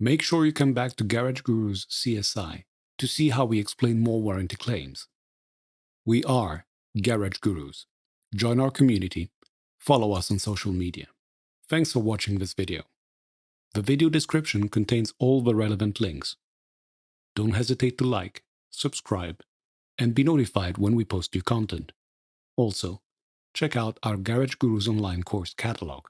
Make sure you come back to Garage Guru's CSI to see how we explain more warranty claims. We are Garage Gurus. Join our community. Follow us on social media. Thanks for watching this video. The video description contains all the relevant links. Don't hesitate to like, subscribe, and be notified when we post new content. Also, check out our Garage Gurus online course catalog.